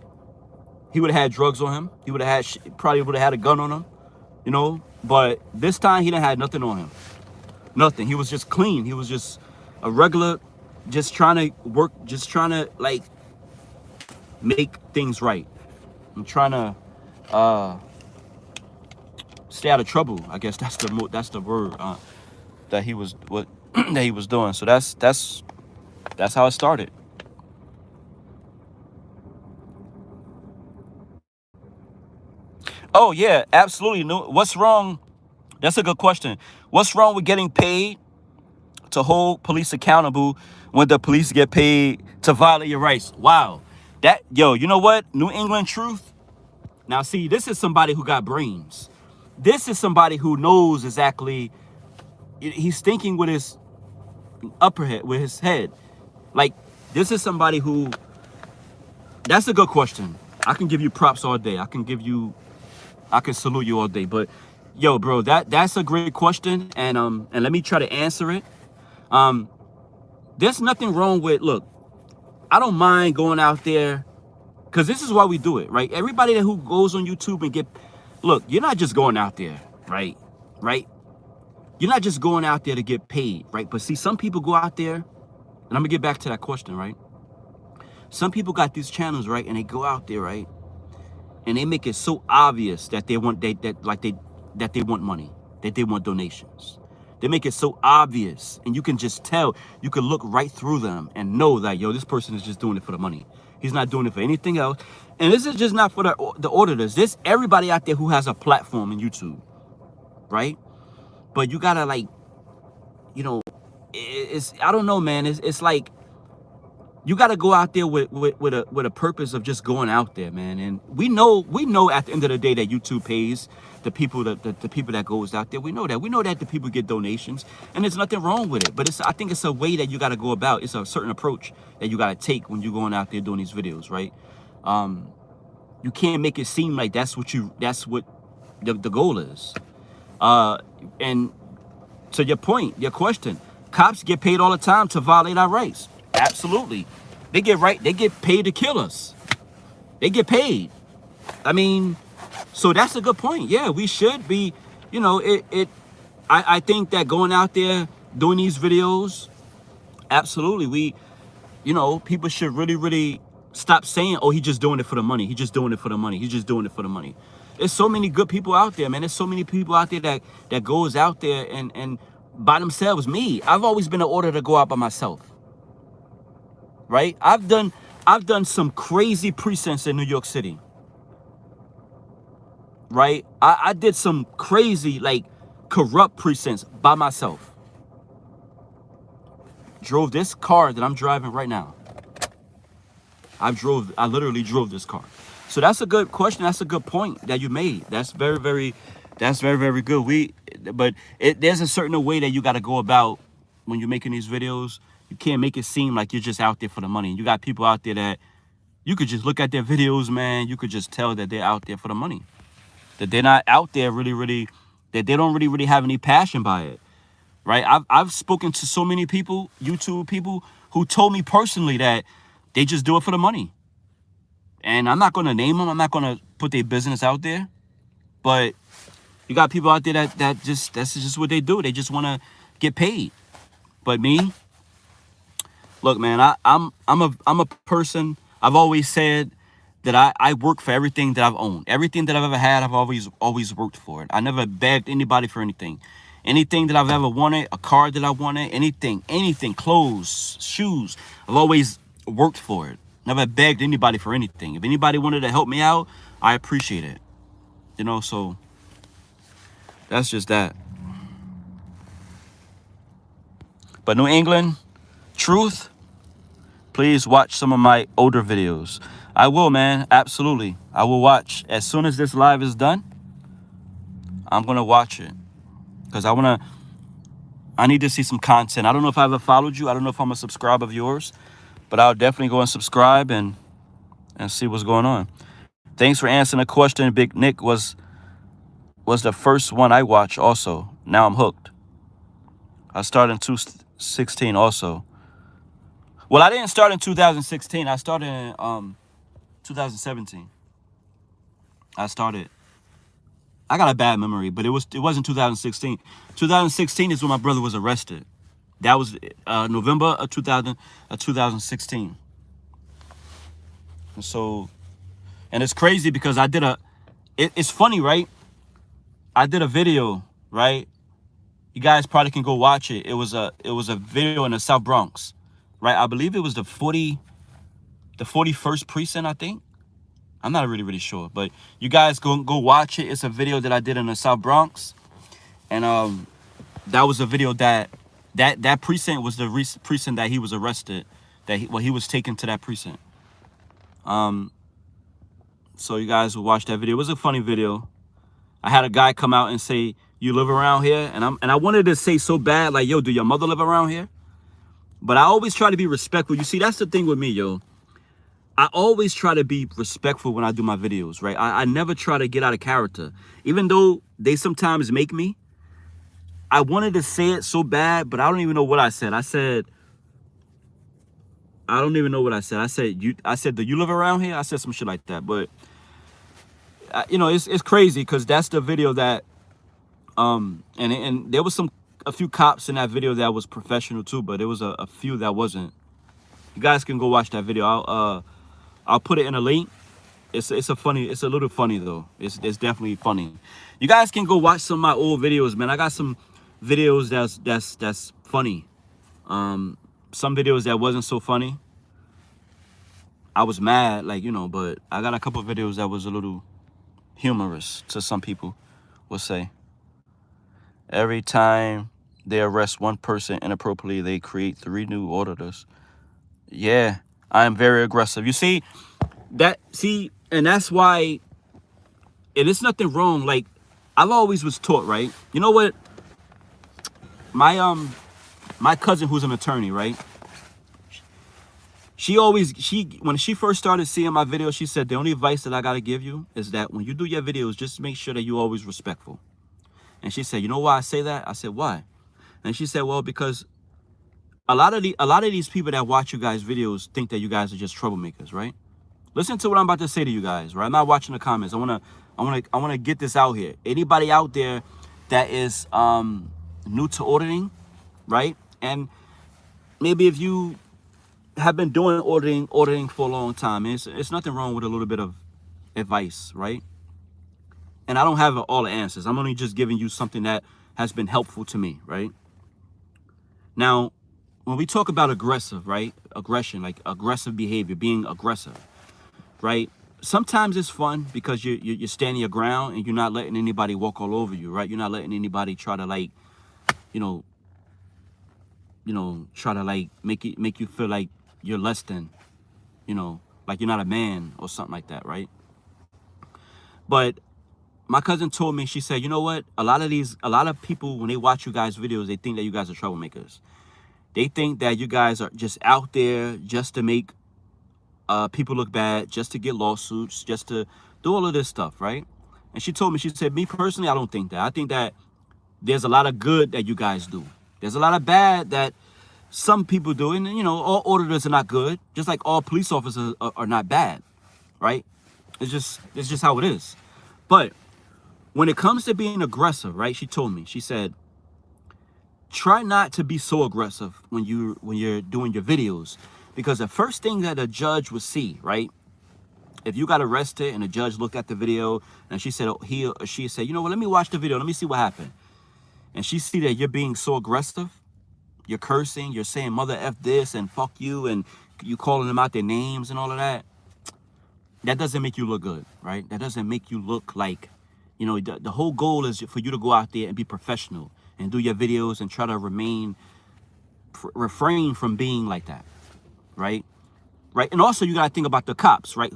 S1: he would have had drugs on him. He probably would have had a gun on him, you know. But this time, he didn't have nothing on him. Nothing. He was just clean. He was just a regular, just trying to work, just trying to like make things right. I'm trying to stay out of trouble. I guess that's the word that he was that he was doing. So that's how it started. Oh yeah, absolutely. No, what's wrong? That's a good question. What's wrong with getting paid to hold police accountable when the police get paid to violate your rights? Wow. You know what? New England Truth. Now, see, this is somebody who got brains. This is somebody who knows exactly. He's thinking with his with his head. Like, this is somebody who. That's a good question. I can give you props all day. I can salute you all day. But, yo, bro, that's a great question. And let me try to answer it. There's nothing wrong with, look, I don't mind going out there, because this is why we do it, right? Everybody who goes on YouTube and look, you're not just going out there, right? You're not just going out there to get paid, right? But see, some people go out there, and I'm gonna get back to that question, right? Some people got these channels, right? And they go out there, right? And they make it so obvious that they want money, that they want donations. They make it so obvious, and you can just tell. You can look right through them and know that, yo, this person is just doing it for the money. He's not doing it for anything else. And this is just not for the auditors. This everybody out there who has a platform in YouTube. right? But you gotta, like, you know, it's, I don't know, man. It's like you gotta go out there with a purpose of just going out there, man. And we know at the end of the day that YouTube pays the people the people that goes out there. We know that the people get donations, and there's nothing wrong with it. But I think it's a way that you gotta go about. It's a certain approach that you gotta take when you're going out there doing these videos, right? You can't make it seem like that's what the goal is. And to your point, your question, cops get paid all the time to violate our rights. Absolutely. They get paid to kill us. They get paid. I mean, so that's a good point. Yeah, we should be, I think that going out there doing these videos, absolutely, people should really, really stop saying, oh, he's just doing it for the money. He's just doing it for the money. He's just doing it for the money. There's so many good people out there, man. There's so many people out there that goes out there and by themselves. Me, I've always been in order to go out by myself, right? I've done some crazy precincts in New York City, right? I did some crazy, like, corrupt precincts by myself. Drove this car that I'm driving right now. I literally drove this car. So that's a good question. That's a good point that you made. That's very, very good. There's a certain way that you got to go about when you're making these videos. You can't make it seem like you're just out there for the money. You got people out there that you could just look at their videos, man. You could just tell that they're out there for the money. That they're not out there really, that they don't really have any passion by it, right? I've spoken to so many people, YouTube people, who told me personally that they just do it for the money. And I'm not going to name them. I'm not going to put their business out there. But you got people out there that's just what they do. They just want to get paid. But me, look, man, I'm a person. I've always said that I work for everything that I've owned. Everything that I've ever had, I've always worked for it. I never begged anybody for anything. Anything that I've ever wanted, a car that I wanted, anything, clothes, shoes, I've always worked for it. Never begged anybody for anything. If anybody wanted to help me out, I appreciate it. So that's just that. But New England, truth, please watch some of my older videos. I will, man. Absolutely. I will watch. As soon as this live is done, I'm going to watch it. Because I need to see some content. I don't know if I ever followed you. I don't know if I'm a subscriber of yours. But I'll definitely go and subscribe and see what's going on. Thanks for answering the question. Big Nick was the first one I watched also. Now I'm hooked. I started in 2016 also. Well, I didn't start in 2016. I started in 2017. I got a bad memory, but it wasn't 2016. 2016 is when my brother was arrested. That was November of 2016. And it's crazy because it's funny, right? I did a video, right? You guys probably can go watch it. It was a video in the South Bronx, right? I believe it was the 41st precinct, I think. I'm not really sure, but you guys go watch it. It's a video that I did in the South Bronx, and that was a video that precinct was the precinct that he was arrested. He was taken to that precinct. So you guys will watch that video. It was a funny video. I had a guy come out and say, "You live around here?" And I wanted to say so bad, like, "Yo, do your mother live around here?" But I always try to be respectful. You see, that's the thing with me, yo. I always try to be respectful when I do my videos, right? I never try to get out of character. Even though they sometimes make me. I wanted to say it so bad, but I don't even know what I said. I don't even know what I said. I said, "Do you live around here?" I said some shit like that. But, it's crazy because that's the video that, and there was a few cops in that video that was professional too, but there was a few that wasn't. You guys can go watch that video. I'll put it in a link. It's a little funny though. It's definitely funny. You guys can go watch some of my old videos, man. I got some videos that's funny. Some videos that wasn't so funny. I was mad, but I got a couple of videos that was a little humorous to some people, we'll say. Every time they arrest one person inappropriately, they create 3 new auditors. Yeah, I am very aggressive. You see, and that's why, and it's nothing wrong. Like, I've always was taught, right? You know what? My cousin, who's an attorney, right? When she first started seeing my videos, she said, the only advice that I gotta give you is that when you do your videos, just make sure that you're always respectful. And she said, you know why I say that? I said, why? And she said, well, because a lot of these people that watch you guys' videos think that you guys are just troublemakers, right? Listen to what I'm about to say to you guys, right? I'm not watching the comments. I wanna get this out here. Anybody out there that is new to auditing, right? And maybe if you have been doing auditing for a long time, it's nothing wrong with a little bit of advice, right? And I don't have all the answers. I'm only just giving you something that has been helpful to me, right? Now, when we talk about aggressive, right? Aggression, like aggressive behavior, being aggressive, right? Sometimes it's fun because you're standing your ground and you're not letting anybody walk all over you, right? You're not letting anybody try to, like, you know, try to, like, make you feel like you're less than, like you're not a man or something like that, right? But my cousin told me, she said, you know what? A lot of people, when they watch you guys' videos, they think that you guys are troublemakers. They think that you guys are just out there just to make people look bad, just to get lawsuits, just to do all of this stuff, right? And she told me, she said, me personally, I don't think that. I think that there's a lot of good that you guys do. There's a lot of bad that some people do. And, all auditors are not good, just like all police officers are not bad, right? It's just how it is. But when it comes to being aggressive, right? She told me, she said, try not to be so aggressive when you're doing your videos, because the first thing that a judge would see, right? If you got arrested and the judge looked at the video and she said, he or she said, you know what, let me watch the video, let me see what happened. And she see that you're being so aggressive, you're cursing, you're saying mother F this and fuck you, and you calling them out their names and all of that. That doesn't make you look good, right? That doesn't make you look like, the whole goal is for you to go out there and be professional and do your videos and try to refrain from being like that, right? Right. And also you got to think about the cops, right?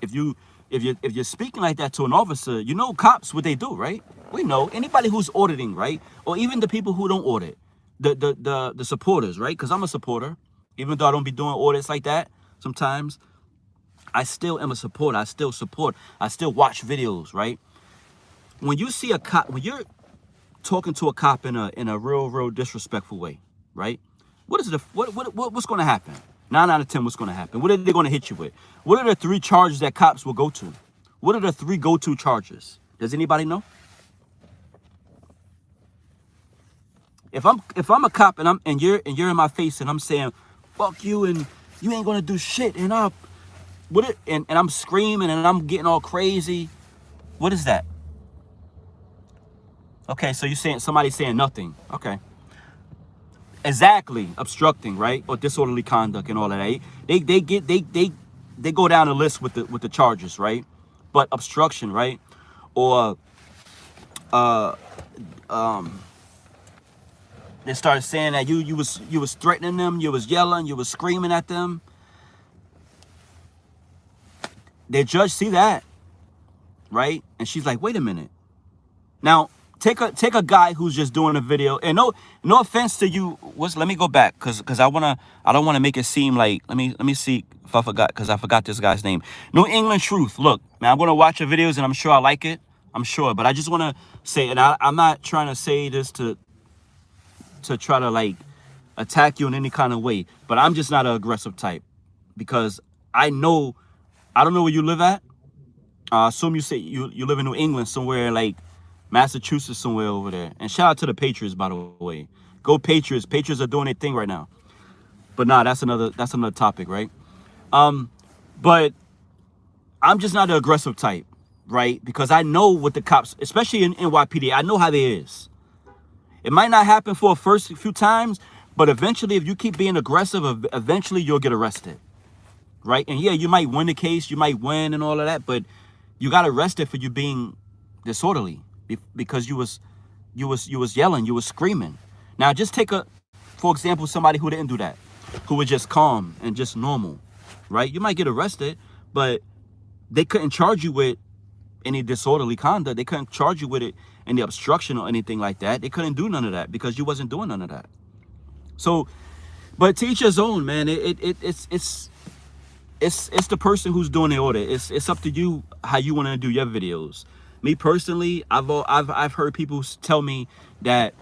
S1: If you're speaking like that to an officer, cops, what they do, right? We know anybody who's auditing, right? Or even the people who don't audit, the supporters, right? Because I'm a supporter, even though I don't be doing audits like that sometimes. I still am a supporter. I still support. I still watch videos, right? When you see a cop, when you're talking to a cop in a real disrespectful way, right? What's going to happen? 9 out of 10, what's going to happen? What are they going to hit you with? What are the 3 charges that cops will go to? What are the 3 go-to charges? Does anybody know? If I'm a cop and you're in my face and I'm saying, fuck you and you ain't gonna do shit, and I'm screaming and I'm getting all crazy, what is that? Okay, so you're saying somebody's saying nothing. Okay. Exactly, obstructing, right? Or disorderly conduct and all of that. They go down the list with the charges, right? But obstruction, right? Or they started saying that you was threatening them, you was yelling, you was screaming at them. The judge see that, right? And she's like, wait a minute. Now, take a guy who's just doing a video, and no offense to you. Let me go back because I don't wanna make it seem like, let me see if I forgot, because I forgot this guy's name. New England Truth. Look, man, I'm gonna watch your videos and I'm sure I like it. I'm sure, but I just wanna say, and I'm not trying to say this to try to, like, attack you in any kind of way, but I'm just not an aggressive type, because I don't know where you live at. I assume you say you live in New England, somewhere like Massachusetts, somewhere over there. And shout out to the Patriots, by the way. Go Patriots. Patriots are doing their thing right now. But nah, that's another topic, right? But I'm just not the aggressive type, right? Because I know what the cops, especially in NYPD, I know how they is. It might not happen for the first few times, but eventually, if you keep being aggressive, eventually you'll get arrested, right? And yeah, you might win the case, you might win and all of that, but you got arrested for you being disorderly because you was you was yelling, you was screaming. Now just take for example, somebody who didn't do that, who was just calm and just normal, right? You might get arrested, but they couldn't charge you with any disorderly conduct. They couldn't charge you with it, any obstruction or anything like that. They couldn't do none of that because you wasn't doing none of that. So, but to each his own, man. It's the person who's doing the order. It's up to you how you want to do your videos. Me personally, I've heard people tell me that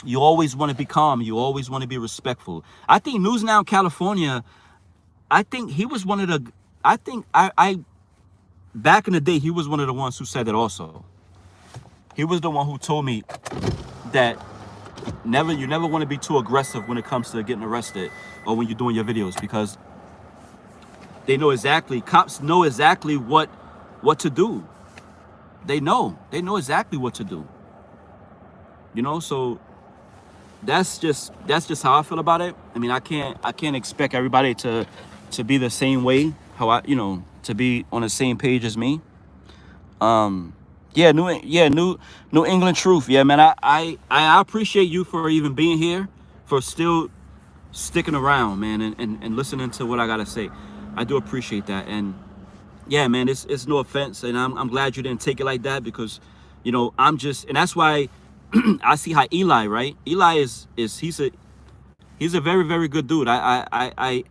S1: you always want to be calm, you always want to be respectful. I think News Now California, I think he was one of the, I think I back in the day, he was one of the ones who said it also. He was the one who told me that you never want to be too aggressive when it comes to getting arrested or when you're doing your videos, because they know exactly, cops know exactly what to do. They know exactly what to do. You know, so that's just how I feel about it. I mean, I can't expect everybody to be the same way, how to be on the same page as me. Yeah, New England Truth. Yeah, man, I appreciate you for even being here, for still sticking around, man, and listening to what I gotta say. I do appreciate that. And yeah, man, it's no offense, and I'm glad you didn't take it like that, because I'm just, and that's why I see how Eli, right? Eli is he's a very, very good dude. I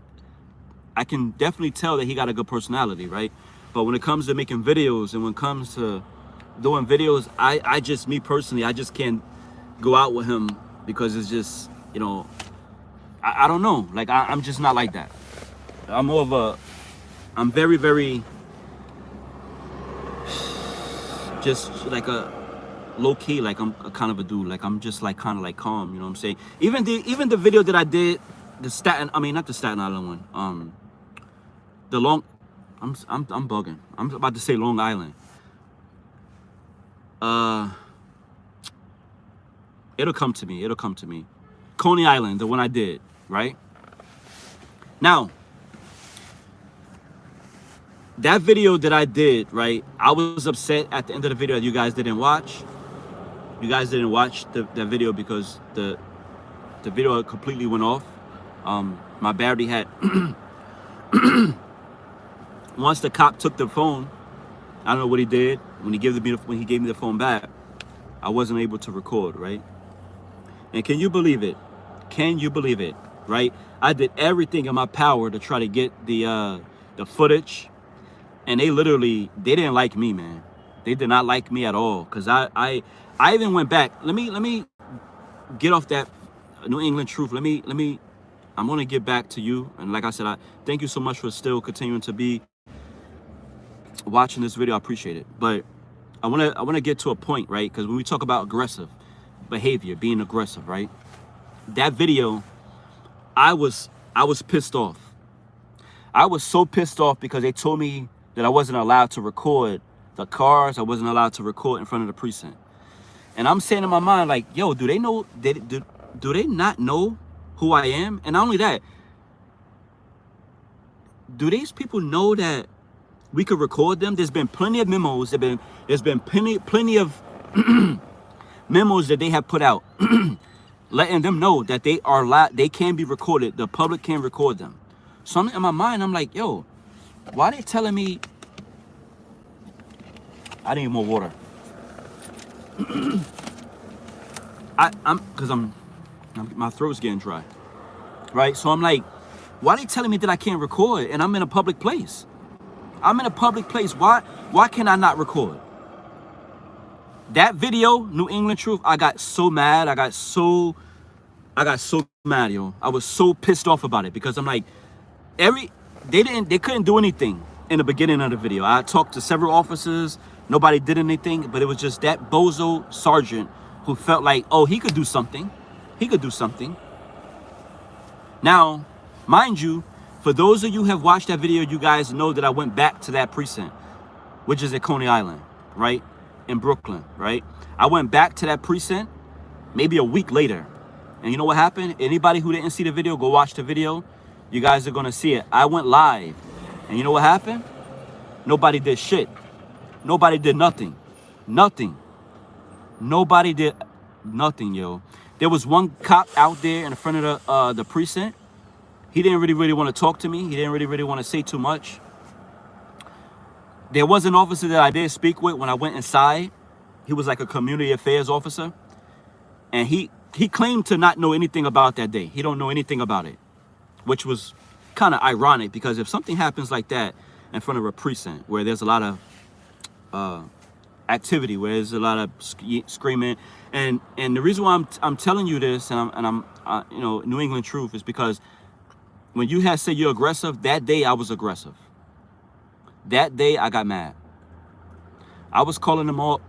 S1: can definitely tell that he got a good personality, right? But when it comes to making videos and when it comes to doing videos, I just, me personally, I just can't go out with him, because it's just, I don't know. Like, I'm just not like that. I'm very, very, just like a low key, like I'm a kind of a dude. Like, I'm just like kind of like calm, you know what I'm saying? Even the video that I did, not the Staten Island one, the long, I'm bugging. I'm about to say Long Island. It'll come to me. Coney Island, the one I did, right? Now, that video that I did, right? I was upset at the end of the video that you guys didn't watch. You guys didn't watch that video because the video completely went off. My battery had once the cop took the phone, I don't know what he did. When he gave me the phone back, I wasn't able to record, right? And can you believe it? Right? I did everything in my power to try to get the footage, and they didn't like me, man. They did not like me at all, because I even went back. Let me get off that New England Truth. I'm gonna get back to you, and like I said, I thank you so much for still continuing to be watching this video. I appreciate it. But I wanna get to a point, right? Because when we talk about aggressive behavior, being aggressive, right? That video, I was pissed off. I was so pissed off because they told me that I wasn't allowed to record the cars. I wasn't allowed to record in front of the precinct. And I'm saying in my mind, like, yo, do they know? Do they not know who I am? And not only that, do these people know that we could record them? There's been plenty of memos. There's been plenty of memos that they have put out, letting them know that they can be recorded. The public can record them. So in my mind, I'm like, yo, why are they telling me? I need more water. My throat's getting dry, right? So I'm like, why are they telling me that I can't record? And I'm in a public place. Why can I not record? That video, New England Truth, I got so mad. I got so mad, yo. I was so pissed off about it, because I'm like, they couldn't do anything in the beginning of the video. I talked to several officers, nobody did anything, but it was just that bozo sergeant who felt like, oh, he could do something. Now, mind you, for those of you who have watched that video, you guys know that I went back to that precinct, which is at Coney Island, right? In Brooklyn, right? I went back to that precinct maybe a week later. And you know what happened? Anybody who didn't see the video, go watch the video. You guys are going to see it. I went live. And you know what happened? Nobody did shit. Nobody did nothing. Nobody did Nothing, yo. There was one cop out there in front of the precinct. He didn't really want to talk to me. He didn't really want to say too much. There was an officer that I did speak with when I went inside. He was like a community affairs officer. And he claimed to not know anything about that day. He don't know anything about it, which was kind of ironic, because if something happens like that in front of a precinct where there's a lot of activity, where there's a lot of screaming, and the reason why I'm telling you this, and I'm you know, New England Truth, is because when you had said you're aggressive, that day I was aggressive. That day I got mad. I was calling them all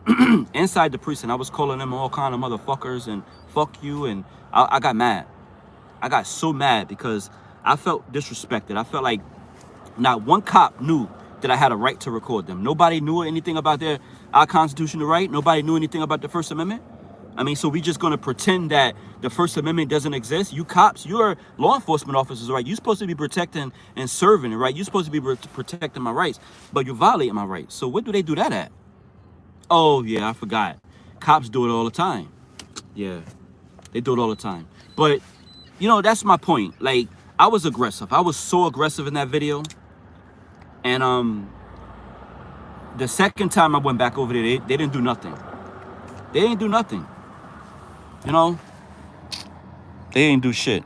S1: inside the precinct. I was calling them all kind of motherfuckers and fuck you, and I got mad. I got so mad because I felt disrespected. I felt like not one cop knew that I had a right to record them. Nobody knew anything about our constitutional right. Nobody knew anything about the First Amendment. I mean, so we just gonna pretend that the First Amendment doesn't exist? You cops, you're law enforcement officers, right? You're supposed to be protecting and serving, right? You're supposed to be protecting my rights, but you're violating my rights. So what do they do that at? Oh yeah, I forgot. Cops do it all the time. Yeah, they do it all the time. But you know, that's my point. Like, I was aggressive. I was so aggressive in that video. And the second time I went back over there, they didn't do nothing. They didn't do nothing. You know, they didn't do shit.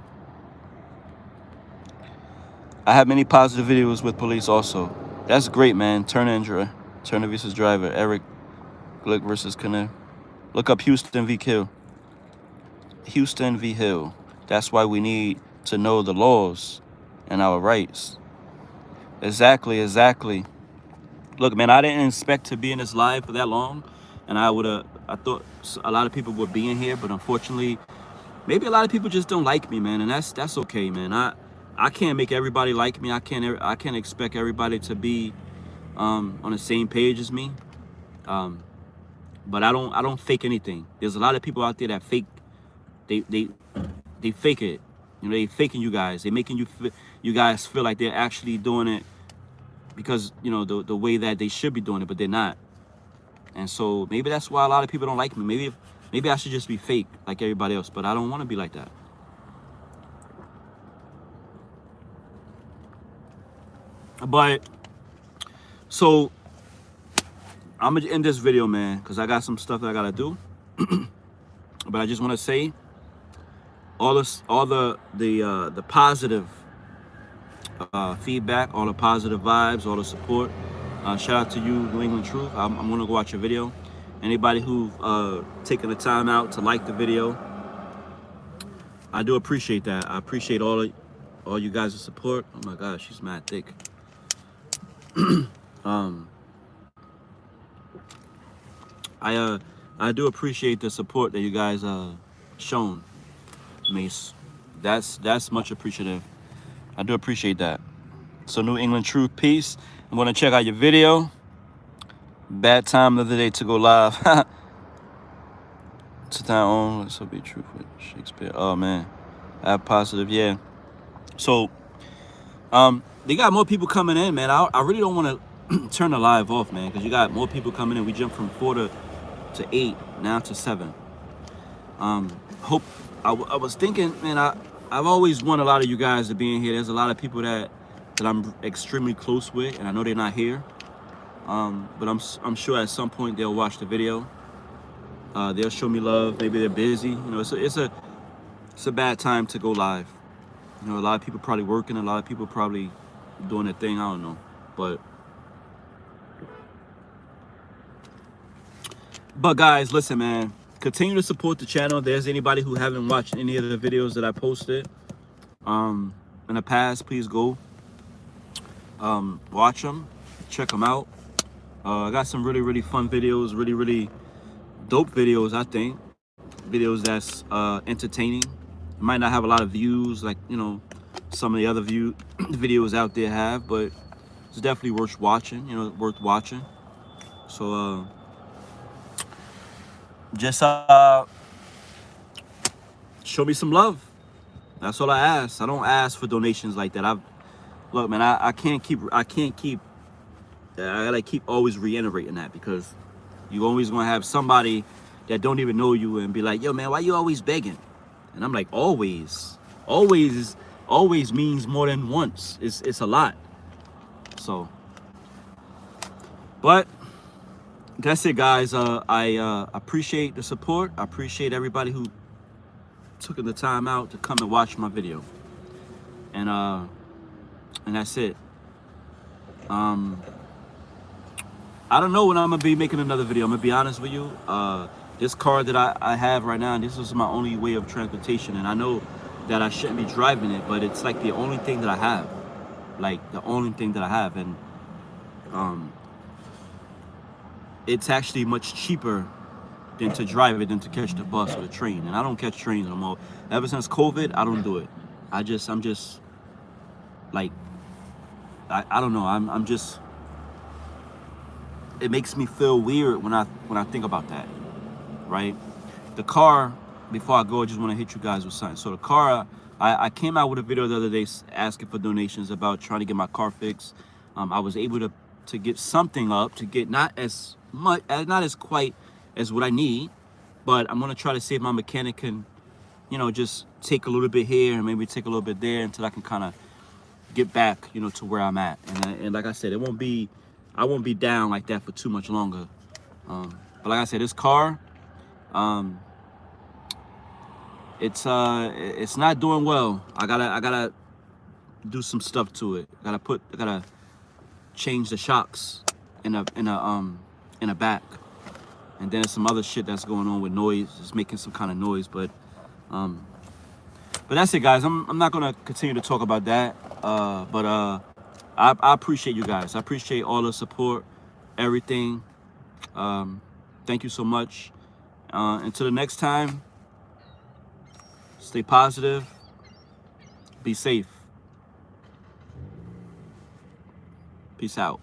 S1: I have many positive videos with police also. That's great, man. Turner versus driver. Eric Glick versus Connor. Look up Houston v. Hill. Houston v. Hill. That's why we need to know the laws and our rights. Exactly. Look, man, I didn't expect to be in this live for that long. And I thought a lot of people would be in here, but unfortunately, maybe a lot of people just don't like me, man. And that's okay, man. I can't make everybody like me. I can't expect everybody to be on the same page as me. But I don't fake anything. There's a lot of people out there that fake. They fake it. You know, they faking you guys. They making you guys feel like they're actually doing it because, you know, the way that they should be doing it, but they're not. And so maybe that's why a lot of people don't like me. Maybe I should just be fake like everybody else, but I don't want to be like that. But so I'm gonna end this video, man, because I got some stuff that I gotta do. But I just want to say all the positive feedback, all the positive vibes, all the support. Shout out to you, New England Truth. I'm gonna go watch your video. Anybody who've taken the time out to like the video, I do appreciate that. I appreciate all you guys' support. Oh my gosh, she's mad thick. I do appreciate the support that you guys shown me. That's much appreciative. I do appreciate that. So New England Truth, peace. I'm gonna check out your video. Bad time the other day to go live. To time on, let's be truth with Shakespeare. Oh man, I have positive, yeah. So they got more people coming in, man. I really don't want to turn the live off, man, because you got more people coming in. We jumped from 4 to 8, now to 7. Hope I was thinking, man, I've always wanted a lot of you guys to be in here. There's a lot of people that I'm extremely close with, and I know they're not here. But I'm sure at some point they'll watch the video. They'll show me love. Maybe they're busy. You know, it's a bad time to go live. You know, a lot of people probably working. A lot of people probably doing their thing. I don't know, but guys, listen, man. Continue to support the channel. If there's anybody who haven't watched any of the videos that I posted in the past, please go watch them, check them out. I got some really fun videos, really dope videos. I think videos that's entertaining. It might not have a lot of views like, you know, some of the other videos out there have, but it's definitely worth watching. You know, worth watching. So just show me some love. That's all I ask. I don't ask for donations like that. Look, man, I can't keep I gotta keep always reiterating that, because you always gonna have somebody that don't even know you and be like, yo, man, why you always begging? And I'm like, always. Always means more than once. It's a lot. So, but that's it, guys. I appreciate the support. I appreciate everybody who took the time out to come and watch my video. And that's it. I don't know when I'm gonna be making another video. I'm gonna be honest with you. This car that I have right now, this is my only way of transportation, and I know that I shouldn't be driving it, but it's like the only thing that I have. Like the only thing that I have, and it's actually much cheaper than to drive it than to catch the bus or the train. And I don't catch trains no more. Ever since COVID, I don't do it. I'm just like, I don't know. I'm just, it makes me feel weird when I think about that, right? The car, before I go, I just want to hit you guys with something. So the car, I came out with a video the other day asking for donations about trying to get my car fixed. I was able to get something up, to get not as much, not as quite as what I need, but I'm gonna try to see if my mechanic can, you know, just take a little bit here and maybe take a little bit there until I can kind of get back, you know, to where I'm at. And like I said, I won't be down like that for too much longer. But like I said, this car, it's not doing well. I gotta do some stuff to it. I gotta change the shocks in a back, and then there's some other shit that's going on with noise. It's making some kind of noise, but that's it, guys. I'm not gonna continue to talk about that. But I appreciate you guys. I appreciate all the support, everything. Thank you so much. Until the next time, stay positive, be safe. Peace out.